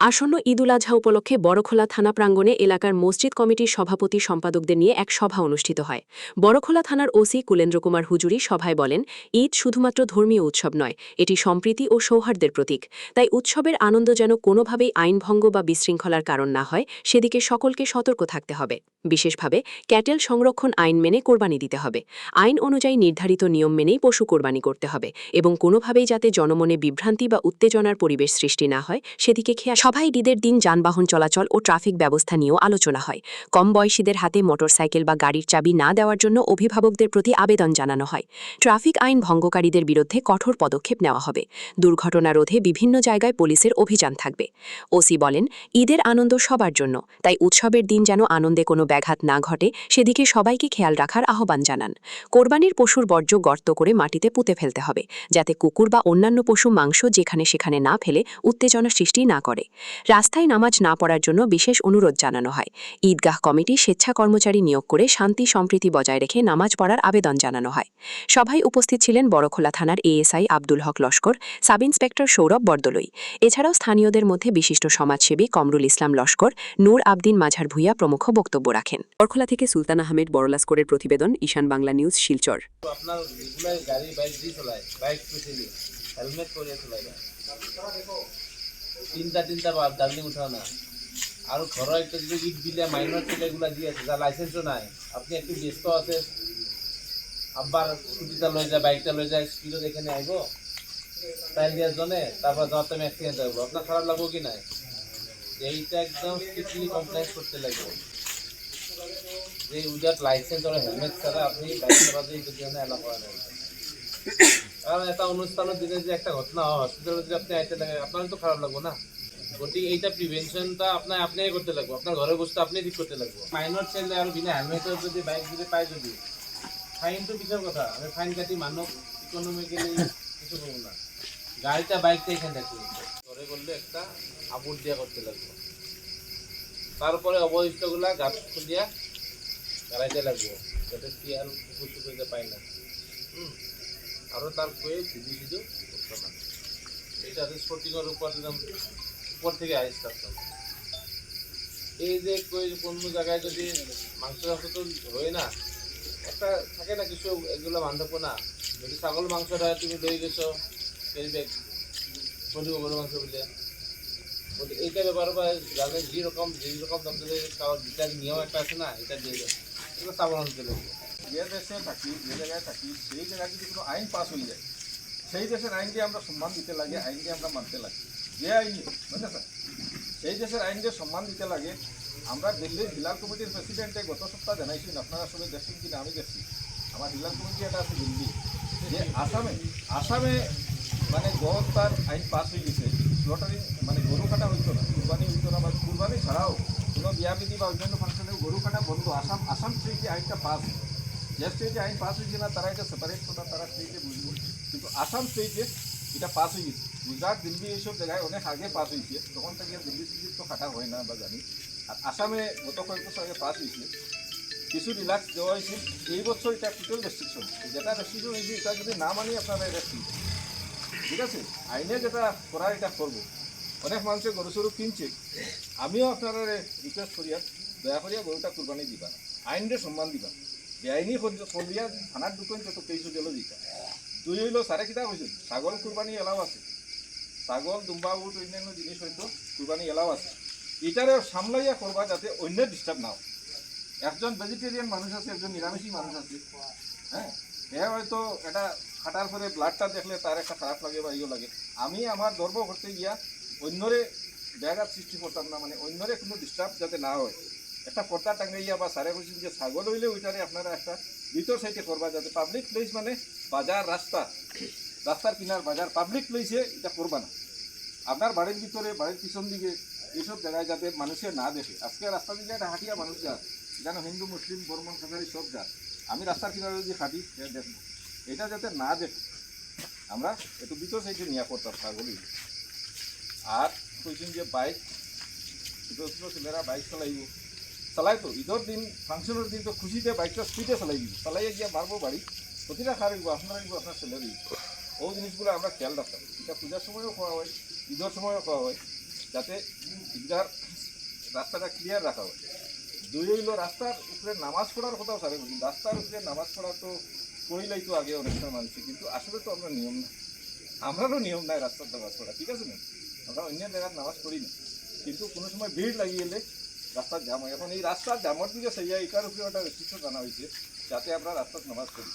আসন্ন ঈদুল আজহা উপলক্ষে বড়খোলা থানা প্রাঙ্গণে এলাকার মসজিদ কমিটির সভাপতি সম্পাদকদের নিয়ে এক সভা অনুষ্ঠিত হয়। বড়খোলা থানার ওসি কুলেন্দ্র কুমার হুজুরি সভায় বলেন, ঈদ শুধুমাত্র ধর্মীয় উৎসব নয়, এটি সম্প্রীতি ও সৌহার্দ্যের প্রতীক। তাই উৎসবের আনন্দ যেন কোনোভাবেই আইনভঙ্গ বা বিশৃঙ্খলার কারণ না হয়, সেদিকে সকলকে সতর্ক থাকতে হবে। বিশেষভাবে ক্যাটেল সংরক্ষণ আইন মেনে কোরবানি দিতে হবে। আইন অনুযায়ী নির্ধারিত নিয়ম মেনেই পশু কোরবানি করতে হবে এবং কোনোভাবেই যাতে জনমনে বিভ্রান্তি বা উত্তেজনার পরিবেশ সৃষ্টি না হয় সেদিকে খেয়াল। সভায় ঈদের দিন যানবাহন চলাচল ও ট্রাফিক ব্যবস্থা নিয়েও আলোচনা হয়। কম বয়সীদের হাতে মোটরসাইকেল বা গাড়ির চাবি না দেওয়ার জন্য অভিভাবকদের প্রতি আবেদন জানানো হয়। ট্রাফিক আইন ভঙ্গকারীদের বিরুদ্ধে কঠোর পদক্ষেপ নেওয়া হবে। দুর্ঘটনা রোধে বিভিন্ন জায়গায় পুলিশের অভিযান থাকবে। ওসি বলেন, ঈদের আনন্দ সবার জন্য, তাই উৎসবের দিন যেন আনন্দে কোনো ব্যাঘাত না ঘটে সেদিকে সবাইকে খেয়াল রাখার আহ্বান জানান। কোরবানির পশুর বর্জ্য গর্ত করে মাটিতে পুঁতে ফেলতে হবে, যাতে কুকুর বা অন্যান্য পশু মাংস যেখানে সেখানে না ফেলে উত্তেজনা সৃষ্টি না করে। রাস্তায় নামাজ না পড়ার জন্য বিশেষ অনুরোধ জানানো হয়। ঈদগাহ কমিটি স্বেচ্ছা কর্মচারী নিয়োগ করে শান্তি সম্প্রীতি বজায় রেখে নামাজ পড়ার আবেদন জানানো হয়। সভায় উপস্থিত ছিলেন বড়খোলা থানার ASI Abdul Haque Laskar, sub inspector Sourav Bordoloi. এছাড়াও স্থানীয়দের মধ্যে বিশিষ্ট সমাজসেবী কমরুল ইসলাম লস্কর, নূর আবদিন মাঝার ভূঁইয়া প্রমুখ বক্তব্য রাখেন। বড়খোলা থেকে সুলতান আহমেদ বড়লাস্করের প্রতিবেদন, ঈশান বাংলা নিউজ, শিলচর। আপনার গাড়ি বাইক দিয়ে চলায়, বাইক স্পেশালি হেলমেট পরে চলাই না, তিনটা দার্জিলিং উঠাও না। আর ঘর একটা যদি ইট বিলে মাইনর ছেলে এগুলা দিয়ে আছে, যার লাইসেন্সও নাই, আপনি একটু ব্যস্ত আছে, আবার স্কুটিটা লয়ে যায়, বাইকটা লয়ে যায়, স্পিডও এখানে আইব টাইম দেওয়ার জন্য, তারপর যাওয়ার টাইম অ্যাক্সিডেন্ট হইব, আপনার খারাপ লাগবো কি নাই? এইটা একদম স্ট্রিক্টলি কমপ্লেন করতে লাগবে যে উইদাউট লাইসেন্স আর হেলমেট ছাড়া আপনি বাইক চালাতে এলাও করা নাই। কারণ একটা অনুষ্ঠানের দিনে যে একটা ঘটনা হয়, হসপিটালে যদি আপনি আইতে লাগে, আপনার তো খারাপ লাগবে না। গতিকে এইটা প্রিভেনশনটা আপনি করতে লাগবে, আপনার ঘরে বসতে আপনি ঠিক করতে লাগবে। মাইনর ছেলে আর বিনা হেলমেটের যদি বাইক যদি পাই, যদি ফাইন তো বিশাল কথা, আমি ফাইন কাটি মানুষ ইকোনমিক্যালি কিছু করবো না, গাড়িটা বাইকটা এখানে থাকতে ঘরে করলে একটা আবুর দিয়া করতে লাগবে। তারপরে অবশিষ্টগুলা গাছ খুলিয়া গাড়াইতে লাগবো, যাতে শিয়াল কুকুর টুকুরতে পাই না। আরও তার কয়ে ভিজু ভিজু করতো না, এটা স্পোর্টিংয়ের উপর থেকে আইস থাকতাম। এই যে কোনো জায়গায় যদি মাংস তো হয় না, একটা থাকে না কিছু, এগুলো বান্ধব না। যদি ছাগল মাংসটা তুমি লয়ে গেছো ক্যারি ব্যাগ, গরু মাংস বলে এইটা ব্যাপার, বা যাদের যেরকম দাম যেটার নিয়ম একটা আছে না, এটা দিয়ে এগুলো সাবধান হতে লাগবে। যে দেশে থাকি, যে জায়গায় থাকি, সেই জায়গায় যদি কোনো আইন পাস হয়ে যায়, সেই দেশের আইনকে আমরা সম্মান দিতে লাগে, আইনকে আমরা মানতে লাগে। যে আইন বুঝলেন, সেই দেশের আইনকে সম্মান দিতে লাগে। আমরা দিল্লির হিলাল কমিটির প্রেসিডেন্টে গত সপ্তাহ জানাইছেন, আপনারা সবাই দেখছেন কিনা আমি দেখছি, আমার হিলাল কমিটি এটা আছে দিল্লি, যে আসামে মানে গত তার আইন পাস হয়ে গেছে, লটারি মানে গরু কাটা হইতো না, কুরবানি হইতো না, বা কুরবানি ছাড়াও কোনো বিয়াবিধি বা অন্যান্য ফাংশনে গরু কাটা বন্ধ। আসাম স্টেটে আইনটা পাস, যে স্টেটে আইন পাস হয়েছে না তারা এটা সেপারেট কথা, তারা স্টেটে বুঝবো, কিন্তু আসাম স্টেটে এটা পাস হয়ে গেছে। গুজরাট, দিল্লি এইসব জায়গায় অনেক আগে পাস হয়েছে, তখন থেকে দিল্লি সিল্লি তো কাটা হয় না বা জানি। আর আসামে গত কয়েক বছর আগে পাস হয়েছে, কিছু রিল্যাক্স দেওয়া হয়েছে। এই বছর এটা টোটাল রেস্ট্রিকশন, যেটা রেস্ট্রিকশন হয়েছে এটা যদি না মানি আপনারা রেস্ট্রিকশন, ঠিক আছে, আইনে যেটা করার এটা করবো। অনেক মানুষের গরু সরু কিনছে, আমিও আপনারা রিকোয়েস্ট করি আর দয়া করিয়া গরুটা কুরবানি দিবা না, আইনরে সম্মান দিবা। বেআইনি করিয়া থানার ঢুকেন যত কেসও গেল দিতা। দুই হইল সাড়ে কিতা হয়েছে, ছাগল কুরবানি এলাও আছে, ছাগল দুম্বা উট অন্যান্য জিনিস হয়তো কুরবানি এলাও আছে। এটারে সামলাইয়া করবা যাতে অন্য ডিস্টার্ব না হয়। একজন ভেজিটেরিয়ান মানুষ আছে, একজন নিরামিষী মানুষ আছে, হ্যাঁ, এ হয়তো এটা খাটার পরে ব্লাডটা দেখলে তার একটা খারাপ লাগে বা ইয়ে লাগে। আমি আমার ধর্ম করতে গিয়া অন্যরে ব্যাঘাত সৃষ্টি করতাম না, মানে অন্যরে কোনো ডিস্টার্ব যাতে না হয়, একটা পর্দা টাঙ্গাইয়া বা সারে বসে যে ছাগল হইলে ওইটারে আপনারা একটা ভিতর সাইডে করবা, যাতে পাবলিক প্লেস মানে বাজার, রাস্তার কিনার বাজার, পাবলিক প্লেসে এটা করবা না। আপনার বাড়ির ভিতরে, বাড়ির পিছন দিকে, এইসব জায়গায় যাতে মানুষে না দেখে। আজকে রাস্তা দিকে একটা হাঁটিয়া মানুষ যায়, যেন হিন্দু মুসলিম বর্মন কাছারি সব যায়, আমি রাস্তার কিনারে যদি হাঁটি দেখবো, এটা যাতে না দেখে আমরা একটু ভিতর সাইডে নিয়ে করতাম ছাগলই। আর কইছেন যে বাইক, ছোটো ছোটো ছেলেরা বাইক চালাই তো ঈদের দিন, ফাংশনের দিন তো খুশিতে বাইকটা স্পিডে চালাইয়া গিয়া মারবো বাড়ি, প্রতিটা খার হইব, আপনারা হইব, আপনার ছেলে হইব। ও জিনিসগুলো আমরা খেয়াল রাখতাম। এটা পূজার সময়ও খাওয়া হয়, ঈদের সময়ও খাওয়া হয়, যাতে ঈদগার রাস্তাটা ক্লিয়ার রাখা হয়। দুই হইল রাস্তার উপরে নামাজ পড়ার কথাও স্যারে বলছি, রাস্তার উপরে নামাজ পড়া তো কইলাই তো আগে অনেক সময় মানছি, কিন্তু আসলে তো আমরা নিয়ম না, আমরারও নিয়ম নাই রাস্তার নামাজ পড়া, ঠিক আছে না? আমরা অন্য জায়গার নামাজ পড়ি না, কিন্তু কোনো সময় ভিড় লাগিয়ে এলে রাস্তার জাম হয়। এখন এই রাস্তার জামের দিকে সেই এটার উপরে একটা রেস্ট্রিকশন জানা হয়েছে যাতে আমরা রাস্তার নামাজ পড়ি।